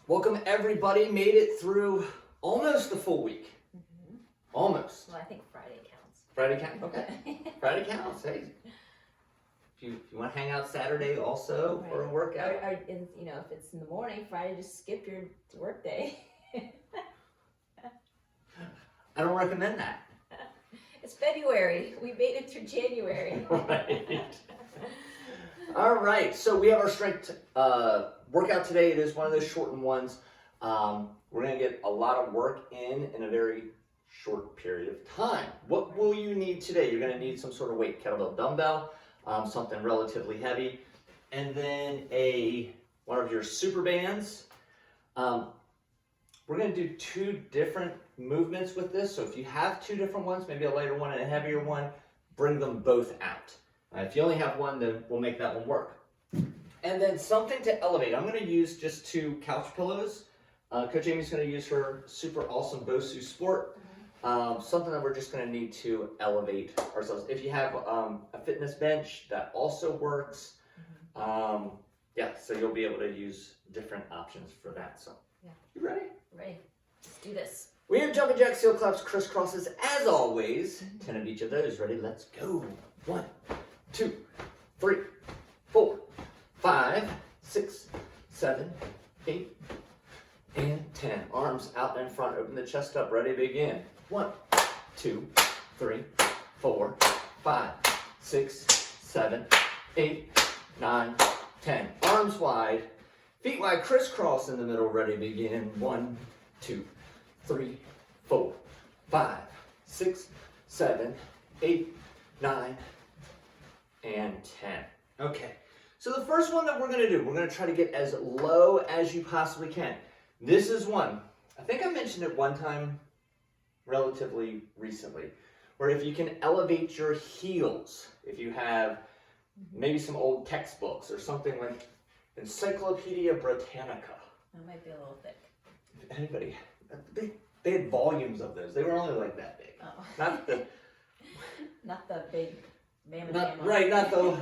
Welcome everybody, made it through almost the full week. Mm-hmm. Almost. Well, I think Friday counts. Friday counts, okay. Friday counts, hey. If you want to hang out Saturday also Right. for a workout. Or, you know, if it's in the morning, Friday, just skip your work day. I don't recommend that. It's February. We made it through January. Right. All right, so we have our strength workout today. It is one of those shortened ones. We're going to get a lot of work in a very short period of time. What will you need today? You're going to need some sort of weight, kettlebell, dumbbell, something relatively heavy, and then one of your super bands. We're going to do two different movements with this. So if you have two different ones, maybe a lighter one and a heavier one, bring them both out. If you only have one, then we'll make that one work. And then something to elevate. I'm going to use just two couch pillows. Coach Amy's going to use her super awesome Bosu Sport. Something that we're just going to need to elevate ourselves. If you have a fitness bench, that also works. Yeah, so you'll be able to use different options for that. So, yeah. You ready? Ready. Let's do this. We have jumping jacks, heel claps, crisscrosses, as always. 10 of each of those. Ready? Let's go. 1, 2, 3, 4, 5, 6, 7, 8, and 10. Arms out in front. Open the chest up. Ready? Begin. 1, 2, 3, 4, 5, 6, 7, 8, 9, 10. Arms wide. Feet wide. Crisscross in the middle. Ready? Begin. 1, 2, 3, 4, 5, 6, 7, 8, 9, and 10. Okay, so the first one that we're gonna do, we're gonna try to get as low as you possibly can. This is one, I think I mentioned it one time relatively recently, where if you can elevate your heels, if you have maybe some old textbooks or something like Encyclopedia Britannica. That might be a little thick. If anybody, they had volumes of those. They were only like that big. Oh. Not the... Not the big mammoth. Right, not the...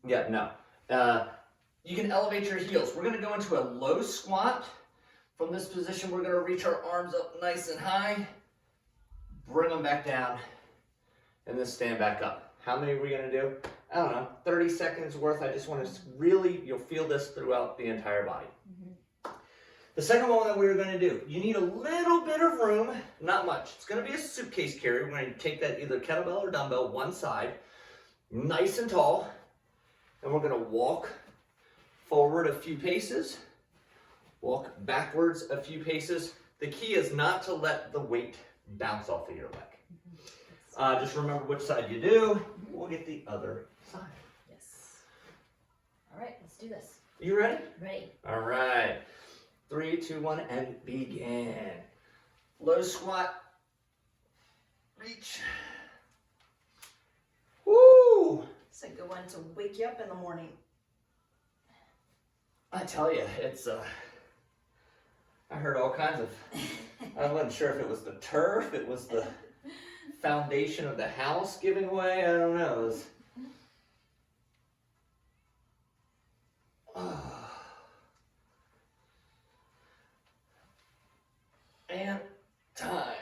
Yeah, no. You can elevate your heels. We're going to go into a low squat. From this position, we're going to reach our arms up nice and high. Bring them back down. And then stand back up. How many are we going to do? I don't know, 30 seconds worth. I just want to really, you'll feel this throughout the entire body. The second one that we're going to do, you need a little bit of room, not much. It's going to be a suitcase carry. We're going to take that either kettlebell or dumbbell, one side, nice and tall, and we're going to walk forward a few paces, walk backwards a few paces. The key is not to let the weight bounce off of your leg. Just remember which side you do. We'll get the other side. Yes. All right, let's do this. You ready? Ready. All right. 3, 2, 1, and begin. Low squat. Reach. Woo! It's a good one to wake you up in the morning. I tell you, it's I heard all kinds of. I wasn't sure if it was the turf, it was the foundation of the house giving way. I don't know. It was, And time.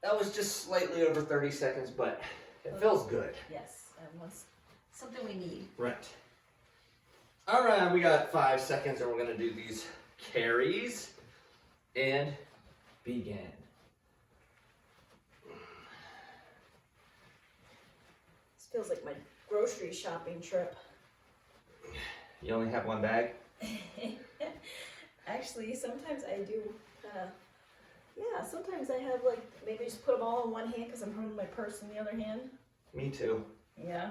That was just slightly over 30 seconds, but it feels good. Yes, that was something we need. Right. All right, we got 5 seconds, and we're going to do these carries and begin. This feels like my grocery shopping trip. You only have one bag? Actually, sometimes I do yeah, sometimes I have like, maybe just put them all in one hand because I'm holding my purse in the other hand. Me too. Yeah.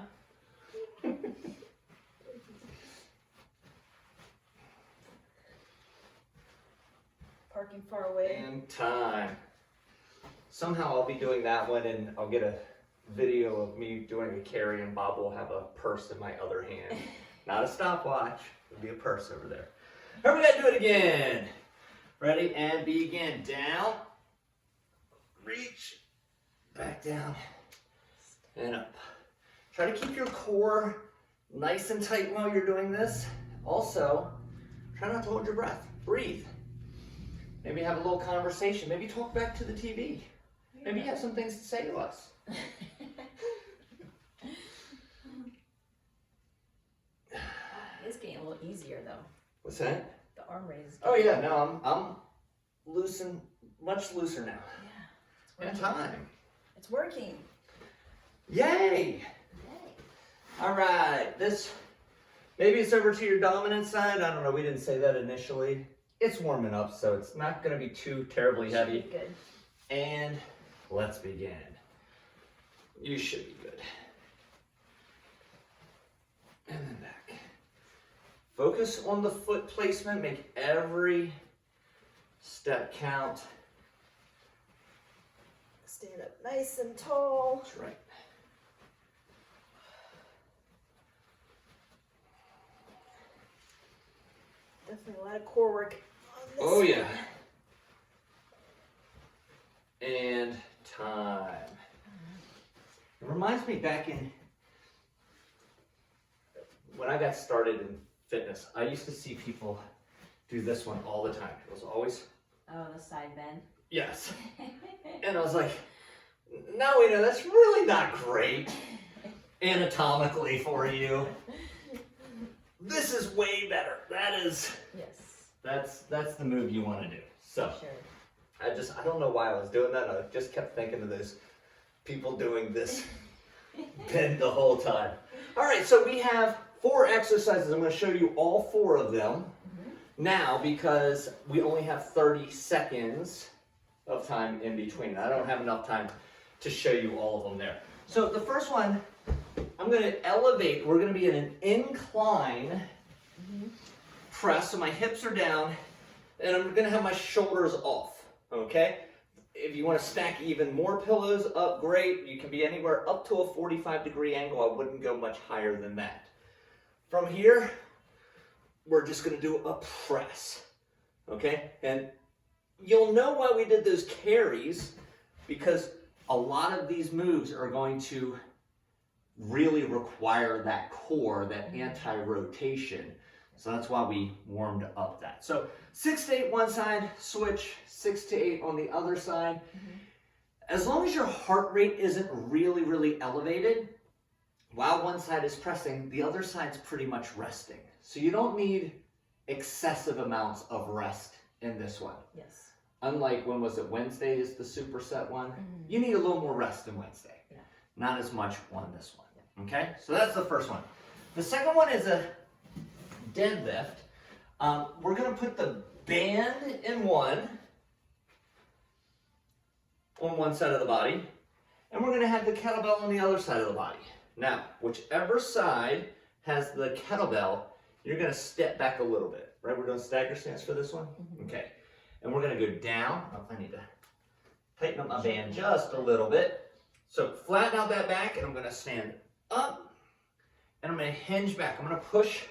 Parking far away. And time. Somehow I'll be doing that one, and I'll get a video of me doing a carry, and Bob will have a purse in my other hand. Not a stopwatch. It'll be a purse over there. All right, we gotta do it again. Ready, and begin. Down, reach, back down, and up. Try to keep your core nice and tight while you're doing this. Also, Try not to hold your breath. Breathe. Maybe have a little conversation. Maybe talk back to the TV. Maybe you have some things to say to us. It's getting a little easier though. What's that? The arm raise. Oh yeah, no, I'm loosen, much looser now. Yeah. And time. It's working. Yay! Yay. All right, this, maybe it's over to your dominant side. I don't know, we didn't say that initially. It's warming up, so it's not gonna be too terribly heavy. Should be good. And let's begin. You should be good. And then back. Focus on the foot placement. Make every step count. Stand up nice and tall. That's right. Definitely a lot of core work on this. Oh yeah. And time. It reminds me back in when I got started in fitness, I used to see people do this one all the time. It was always, Oh, the side bend. yes. And I was like, now we know that's really not great anatomically for you. This is way better. That is, Yes. that's the move you want to do. So Sure. I don't know why I was doing that. I just kept thinking of those people doing this bend the whole time. All right, so we have 4 exercises. I'm going to show you all 4 of them now because we only have 30 seconds of time in between. I don't have enough time to show you all of them there. So the first one, I'm going to elevate. We're going to be in an incline press. So my hips are down and I'm going to have my shoulders off. Okay? If you want to stack even more pillows up, great. You can be anywhere up to a 45-degree angle. I wouldn't go much higher than that. From here, we're just going to do a press. Okay? And you'll know why we did those carries because a lot of these moves are going to really require that core, that anti-rotation. So that's why we warmed up that. So 6 to 8 one side, switch 6 to 8 on the other side. As long as your heart rate isn't really, really elevated, while one side is pressing, the other side's pretty much resting. So you don't need excessive amounts of rest in this one. Yes. Unlike, when was it, Wednesday is the superset one? You need a little more rest than Wednesday. Yeah. Not as much on this one. Okay? So that's the first one. The second one is a deadlift. We're going to put the band in one on one side of the body, and we're going to have the kettlebell on the other side of the body. Now, whichever side has the kettlebell, you're going to step back a little bit, right? We're doing stagger stance for this one? Okay. And we're going to go down. Oh, I need to tighten up my band just a little bit. So flatten out that back, and I'm going to stand up, and I'm going to hinge back. I'm going to push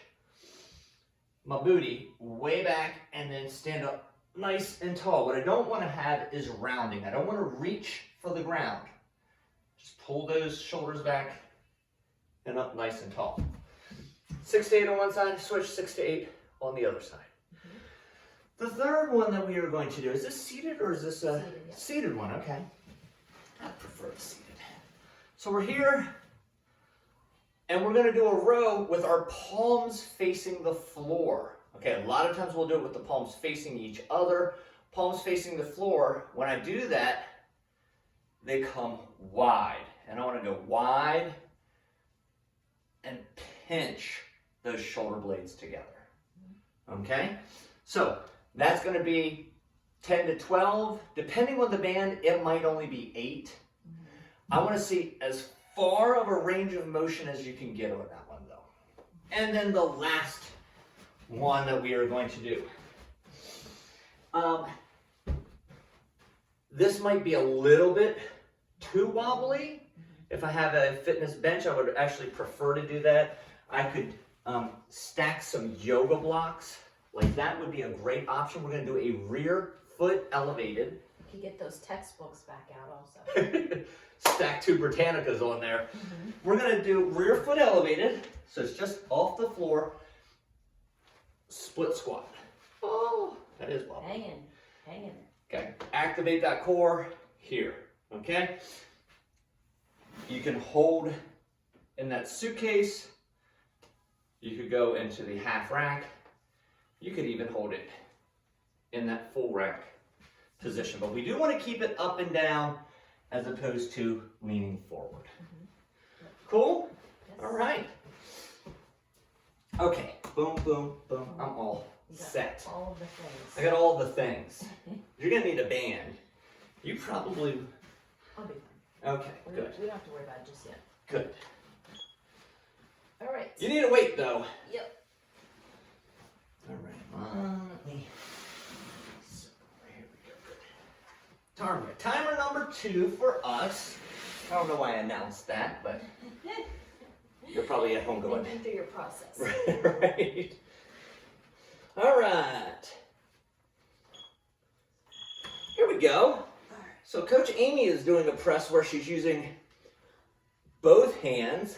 my booty way back and then stand up nice and tall. What I don't want to have is rounding. I don't want to reach for the ground. Just pull those shoulders back and up nice and tall. 6 to 8 on one side, switch 6 to 8 on the other side. The third one that we are going to do, is this seated or is this a Seated, yeah. seated one? Okay. I prefer seated. So we're here. And we're going to do a row with our palms facing the floor. Okay, a lot of times we'll do it with the palms facing each other. Palms facing the floor. When I do that, they come wide. And I want to go wide and pinch those shoulder blades together. Okay? So that's going to be 10 to 12. Depending on the band, it might only be 8. I want to see as far of a range of motion as you can get on that one though. And then the last one that we are going to do. This might be a little bit too wobbly. If I have a fitness bench, I would actually prefer to do that. I could stack some yoga blocks. Like that would be a great option. We're going to do a rear foot elevated. You can get those textbooks back out also. Stack 2 Britannicas on there. We're going to do rear foot elevated. So it's just off the floor. split squat. Oh, that is wobbly. Hang in. Okay, activate that core here, okay? You can hold in that suitcase. You could go into the half rack. You could even hold it in that full rack position. But we do want to keep it up and down as opposed to leaning forward. Cool? Yes. All right. Okay, boom, boom, boom. I'm all You got set. all of the things. I got all the things. You're gonna need a band. You probably, I'll be fine. okay, We good, don't have to worry about it just yet. good. All right. You need a weight though. Yep. All right, let me, here we go, good. All right, timer number 2 for us. I don't know why I announced that, but you're probably at home going, Thinking through your process. right? All right. Here we go. So Coach Amy is doing a press where she's using both hands.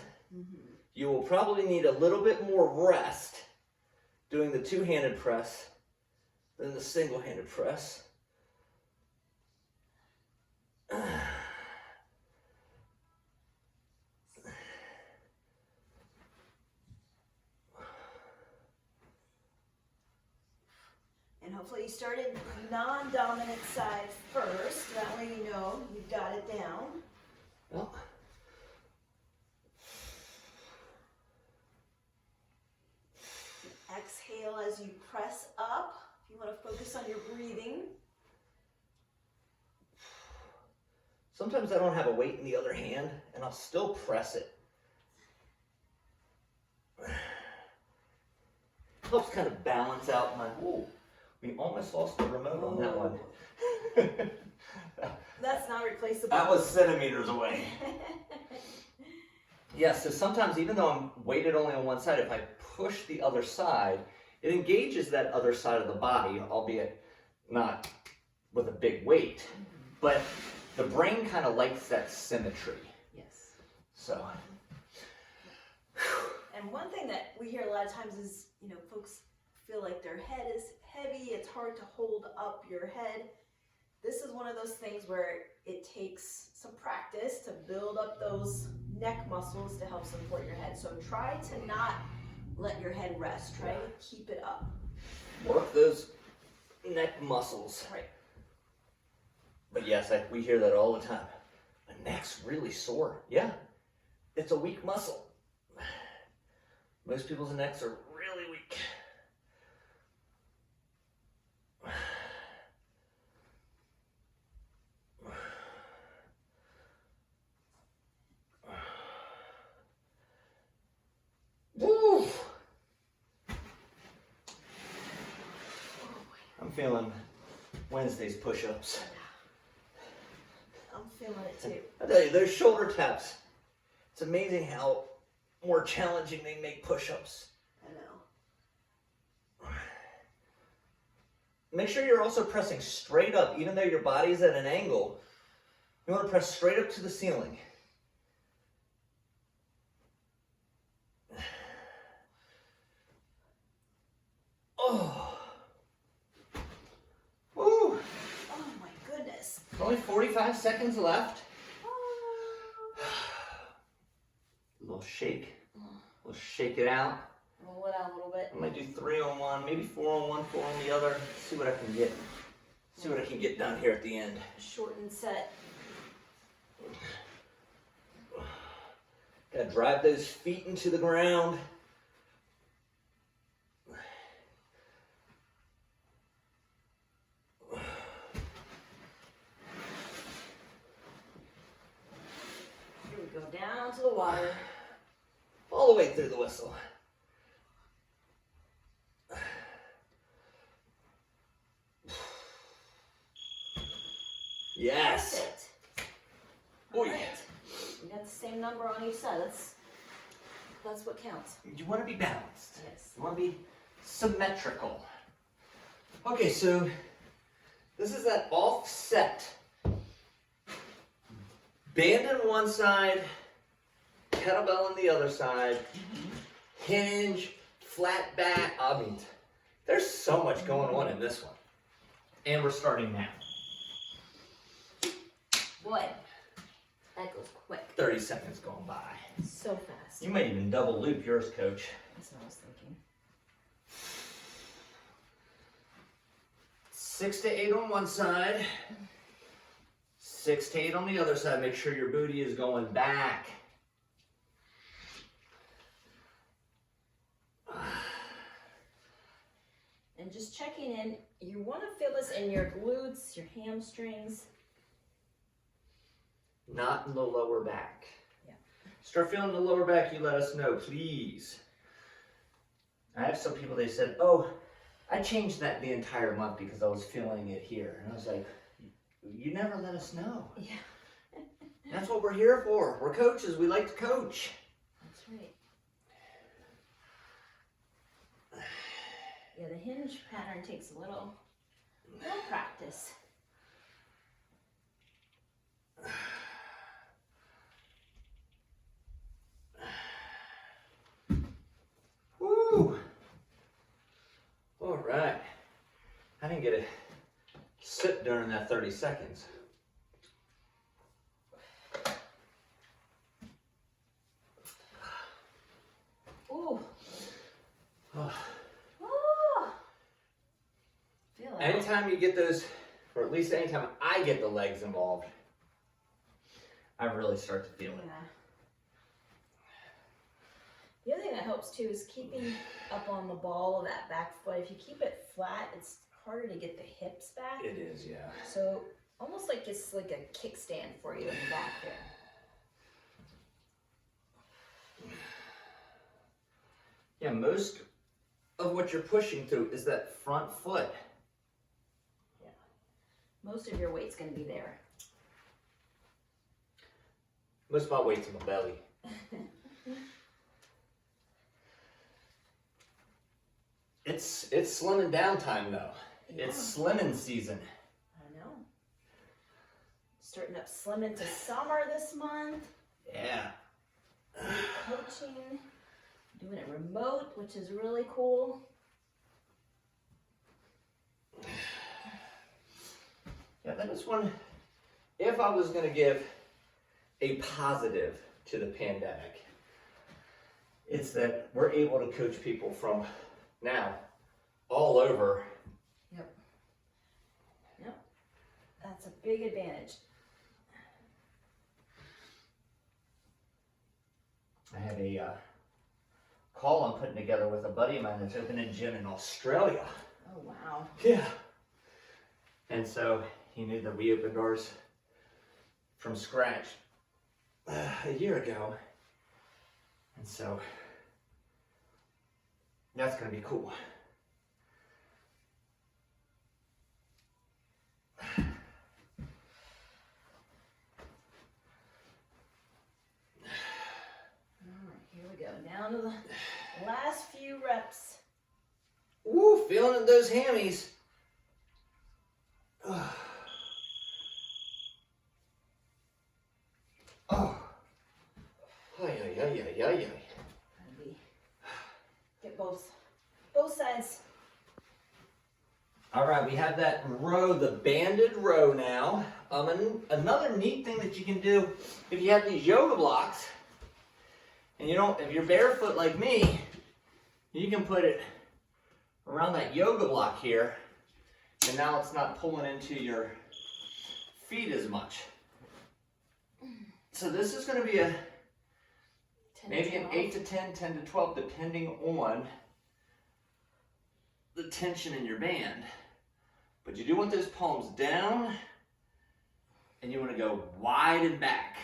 You will probably need a little bit more rest doing the two-handed press than the single-handed press. And hopefully you started non-dominant side first. That way you know you've got it down. Well, Exhale as you press up. If you want to focus on your breathing. sometimes I don't have a weight in the other hand, and I'll still press it. Helps kind of balance out my, ooh, we almost lost the remote on that one. That's not replaceable. That was centimeters away. Yeah, so sometimes even though I'm weighted only on one side, if I push the other side, it engages that other side of the body, albeit not with a big weight. But the brain kind of likes that symmetry. Yes. So. And one thing that we hear a lot of times is, you know, folks feel like their head is heavy. It's hard to hold up your head. This is one of those things where it takes some practice to build up those neck muscles to help support your head. So try to not let your head rest. Try to keep it up. Work those neck muscles. Right. But yes, we hear that all the time. My neck's really sore. Yeah, it's a weak muscle. Most people's necks are really weak. Woo! I'm feeling Wednesday's push-ups. I'm feeling it too. I tell you, those shoulder taps, it's amazing how more challenging they make push-ups. I know. Make sure you're also pressing straight up, even though your body's at an angle. You want to press straight up to the ceiling. Oh. Woo. Oh my goodness. Only 45 seconds left. Oh. A little shake. We'll shake it out. Roll it out a little bit. I might do 3 on one, maybe 4 on one, 4 on the other. See what I can get. See what I can get done here at the end. Shorten set. Gotta drive those feet into the ground. Here we go, down to the water. All the way through the whistle. Yes. Perfect. Oh, All yeah. right. We got the same number on each side. That's what counts. You want to be balanced. Yes. You want to be symmetrical. Okay, so this is that offset. Band on one side, kettlebell on the other side, hinge, flat back, There's so much going on in this one. And we're starting now. Boy, that goes quick. 30 seconds going by. So fast. You might even double loop yours, Coach. That's what I was thinking. 6 to 8 on one side. 6 to 8 on the other side. Make sure your booty is going back. And just checking in, you want to feel this in your glutes, your hamstrings. Not in the lower back. Yeah. Start feeling the lower back, you let us know, please. I have some people, they said, oh, I changed that the entire month because I was feeling it here. And I was like, you never let us know. Yeah. That's what we're here for. We're coaches. We like to coach. That's right. Yeah, the hinge pattern takes a little practice. Woo! All right. I didn't get a sip during that 30 seconds. Ooh. Oh. Oh. Feel that. Anytime you get those, or at least anytime I get the legs involved, I really start to feel it. Yeah. The other thing that helps too is keeping up on the ball of that back foot. If you keep it flat, it's harder to get the hips back. It is, yeah. So almost like it's like a kickstand for you in the back there. Yeah, most of what you're pushing through is that front foot. Yeah. Most of your weight's going to be there. Most of my weight's in the belly. It's slimming down time though. Yeah. It's slimming season. I know. Starting up slimming to summer this month. Yeah. Coaching. Doing it remote, which is really cool. Yeah, that is one. If I was going to give a positive to the pandemic, it's that we're able to coach people from now all over. Yep. Yep. That's a big advantage. I have a call I'm putting together with a buddy of mine that's opening a gym in Australia. Oh, wow. Yeah. And so he knew that we opened ours from scratch a year ago. And so that's going to be cool. Here we go. Down to the last few reps. Woo, feeling those hammies. Oh. Oh. Ay, ay, ay, ay, ay, ay. Get both sides. All right, we have that row, the banded row now. Another neat thing that you can do if you have these yoga blocks, and if you're barefoot like me, you can put it around that yoga block here, and now it's not pulling into your feet as much. So this is going to be maybe an 8 to 10, 10 to 12, depending on the tension in your band. But you do want those palms down, and you want to go wide and back,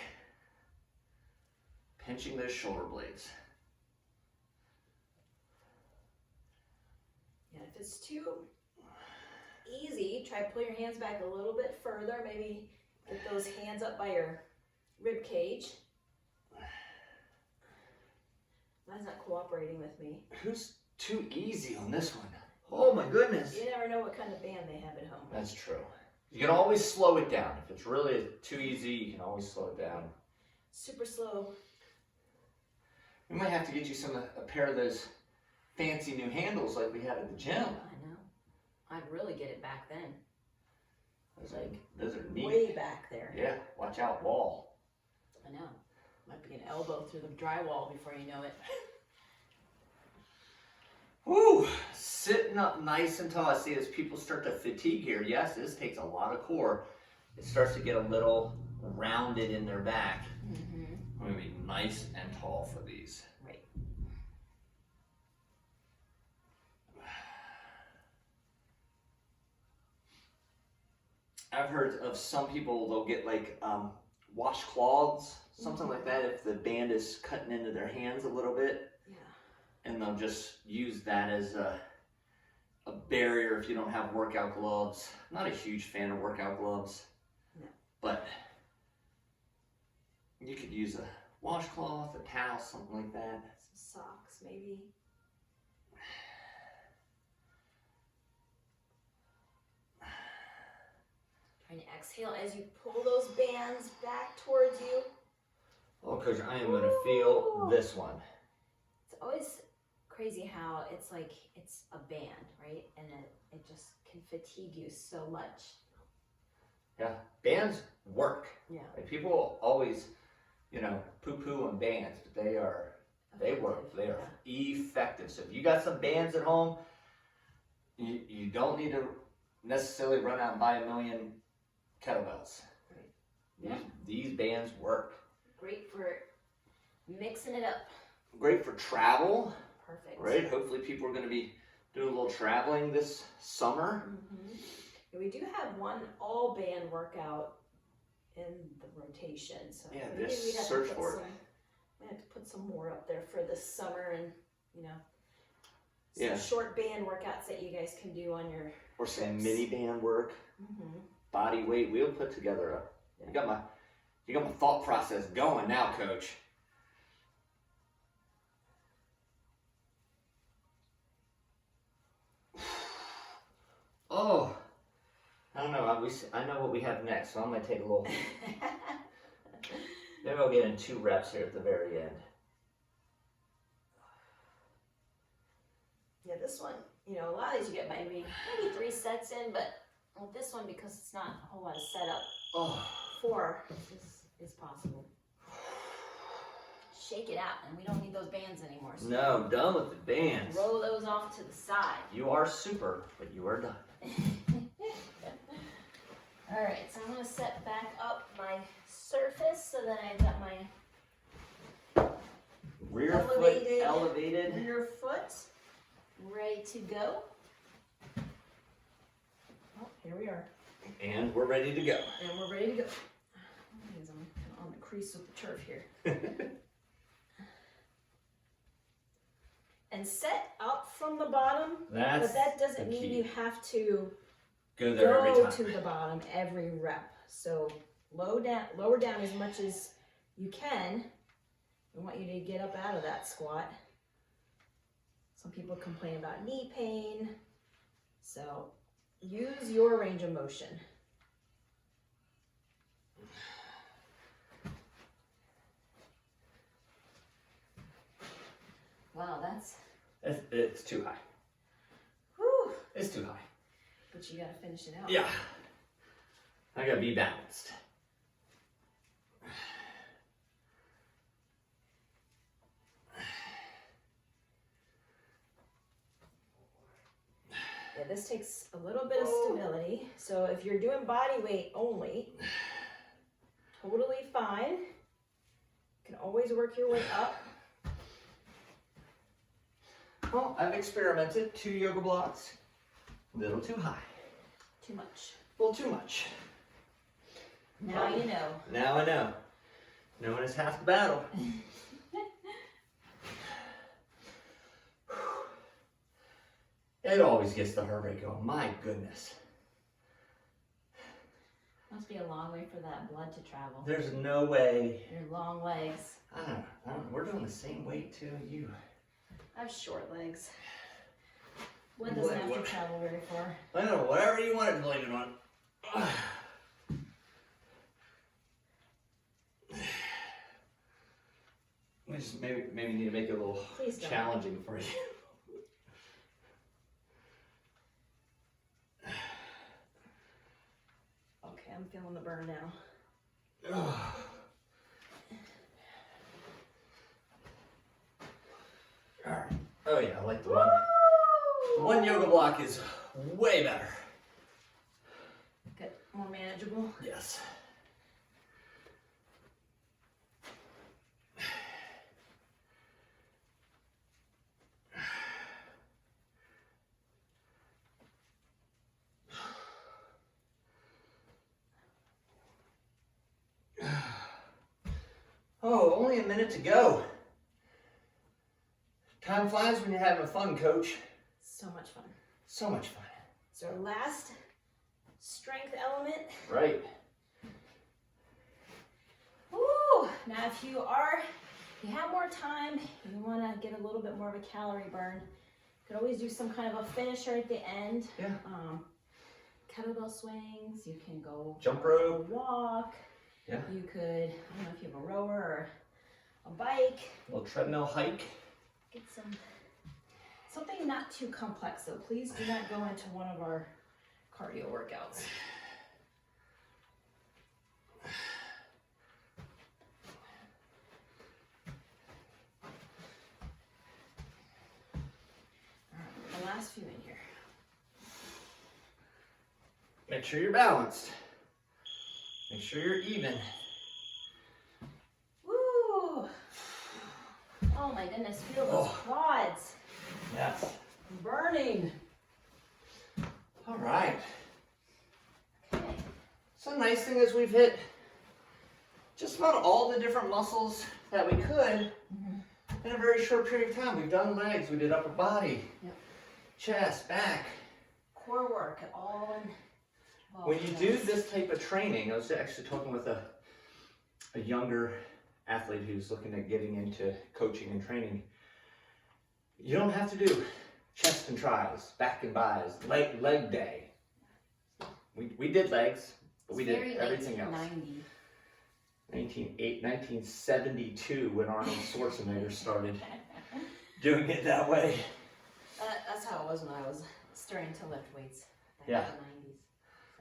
pinching those shoulder blades. Yeah, if it's too easy, try to pull your hands back a little bit further. Maybe get those hands up by your rib cage. Mine's not cooperating with me. Who's too easy on this one? Oh my goodness. You never know what kind of band they have at home. That's true. You can always slow it down. If it's really too easy, you can always slow it down. Super slow. We might have to get you a pair of those fancy new handles like we had at the gym. I know. I'd really get it back then. Those are neat. Way back there. Yeah, watch out, wall. I know. Might be an elbow through the drywall before you know it. Woo! Sitting up nice and tall. I see as people start to fatigue here. Yes, this takes a lot of core. It starts to get a little rounded in their back. Mm-hmm. I'm gonna be nice and tall for these. Right. I've heard of some people, they'll get like washcloths, something like that, if the band is cutting into their hands a little bit. Yeah. And they'll just use that as a barrier if you don't have workout gloves. Not a huge fan of workout gloves. No. But you could use a washcloth, a towel, something like that. Some socks, maybe. Trying to exhale as you pull those bands back towards you. Oh, Coach, I am going to feel this one. It's always crazy how it's like it's a band, right? And it just can fatigue you so much. Yeah, bands work. Yeah. Like, people always, poo-poo on bands, but they work. They are effective. So if you got some bands at home, you don't need to necessarily run out and buy 1 million kettlebells. Right. These bands work. Great for mixing it up. Great for travel. Perfect. Right? Hopefully people are going to be doing a little traveling this summer. Mm-hmm. We do have one all band workout in the rotation, so Yeah, maybe just we'd have search to put for it. we have to put some more up there for this summer, and some Yeah. short band workouts that you guys can do on your Or some trips. mini band work, Mm-hmm. body weight. We'll put together you got my thought process going now, Coach. Oh, I don't know. I know what we have next, so I'm gonna take a little. Maybe I'll get in 2 reps here at the very end. Yeah, this one, a lot of these you get maybe 3 sets in, but with this one, because it's not a whole lot of setup, Oh, 4 is possible. Shake it out, and we don't need those bands anymore. So no, done with the bands. roll those off to the side. You are super, but you are done. All right, so I'm gonna set back up my surface so that I've got my Rear Elevated. foot elevated. rear foot ready to go. Oh, here we are. And we're ready to go. And we're ready to go. I'm kind of on the crease with the turf here. And set up from the bottom, That's but that doesn't the mean key. you have to Go there every go time. to the bottom every rep. So lower down as much as you can. We want you to get up out of that squat. Some people complain about knee pain. So use your range of motion. Wow, It's too high. whew, It's too high. but you gotta finish it out. Yeah. I gotta be balanced. Yeah, this takes a little bit of stability. So if you're doing body weight only, totally fine. You can always work your way up. Well, I've experimented. 2 yoga blocks. A little too high. Too much. A little too much. Now you know. Now I know. Knowing is half the battle. It always gets the heart rate going. My goodness. Must be a long way for that blood to travel. There's no way. Your long legs. I don't know. We're doing the same weight too. You. I have short legs. Blood doesn't have to travel very far. I don't know. Whatever you want to blame it on. We just maybe need to make it a little Please don't. challenging for you. I'm feeling the burn now. Alright. Oh yeah, I like the one. The one yoga block is way better. Good, more manageable. Yes. Oh, only a minute to go. Time flies when you're having fun, Coach. So much fun. So much fun. So our last strength element. Right. Woo! Now if you have more time, you want to get a little bit more of a calorie burn, you could always do some kind of a finisher at the end. Yeah. Kettlebell swings, you can go Jump for a rope. walk. Yeah. You could, I don't know if you have a rower or a bike. A little treadmill hike. Get something not too complex, so please do not go into one of our cardio workouts. All right, the last few in here. Make sure you're balanced. Make sure you're even. Woo! Oh my goodness, feel those quads. Yes. Burning. All right. Okay. So the nice thing is we've hit just about all the different muscles that we could in a very short period of time. We've done legs, we did upper body, chest, back. Core work all in. When you do this type of training, I was actually talking with a younger athlete who's looking at getting into coaching and training. You don't have to do chest and tris, back and bis, leg day. We did legs, but we did everything else. 1972 when Arnold Schwarzenegger started doing it that way. That's how it was when I was starting to lift weights back Yeah. in the 90s.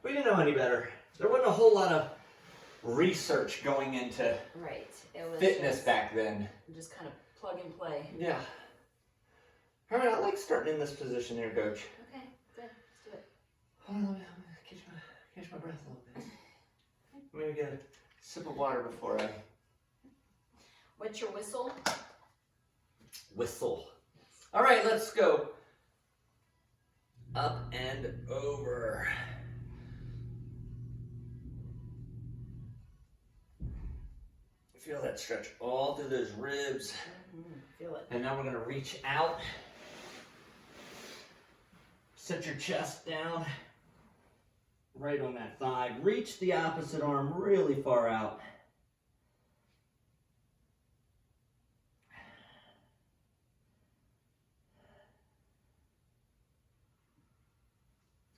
We didn't know any better. There wasn't a whole lot of research going into Right. It was fitness back then. just kind of plug and play. Yeah. All right, I like starting in this position here, Coach. Okay, good. Let's do it. Hold on, let me catch my breath a little bit. Maybe get a sip of water before I What's your whistle? whistle. All right, let's go. Up and over. Feel that stretch all through those ribs. Feel it. And now we're going to reach out. Set your chest down right on that thigh. Reach the opposite arm really far out.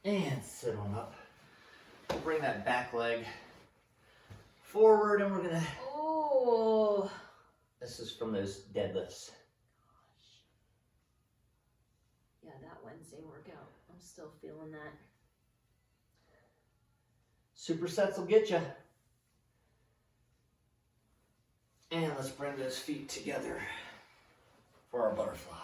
And sit on up. We'll bring that back leg forward and we're going to... Oh. This is from those deadlifts. Yeah, that Wednesday workout. I'm still feeling that. Supersets will get you. And let's bring those feet together for our butterfly.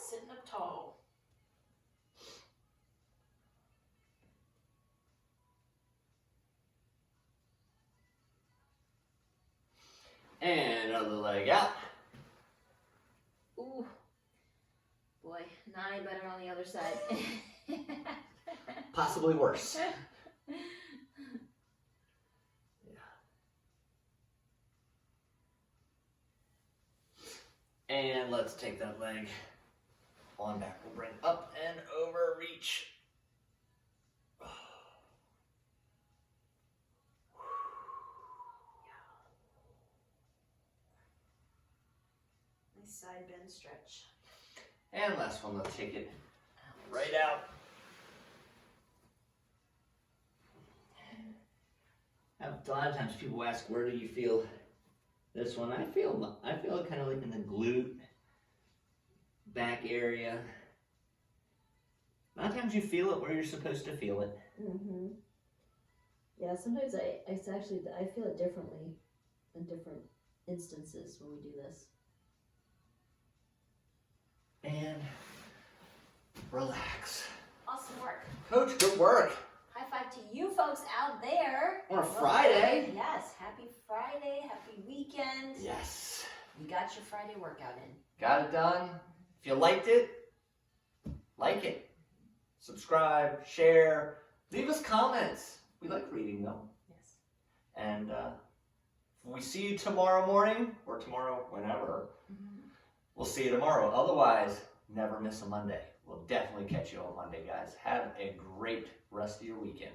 Sitting up tall. And other leg out. Ooh. Boy, 9 better on the other side. Possibly worse. And let's take that leg on back. We'll bring up and over, reach. Nice side bend stretch. And last one, let's take it right out. A lot of times people ask, where do you feel this one? I feel it kind of like in the glute, back area, Sometimes you feel it where you're supposed to feel it. Mm-hmm. Yeah, sometimes I feel it differently in different instances when we do this. And relax. Awesome work. Coach, good work. High five to you folks out there. On a Friday. Yes, happy Friday, happy weekend. Yes. You got your Friday workout in. Got it done. If you liked it, like it. Subscribe, share, leave us comments. We like reading them. Yes. And we see you tomorrow morning, or tomorrow whenever. We'll see you tomorrow. Otherwise, never miss a Monday. We'll definitely catch you on Monday, guys. Have a great rest of your weekend.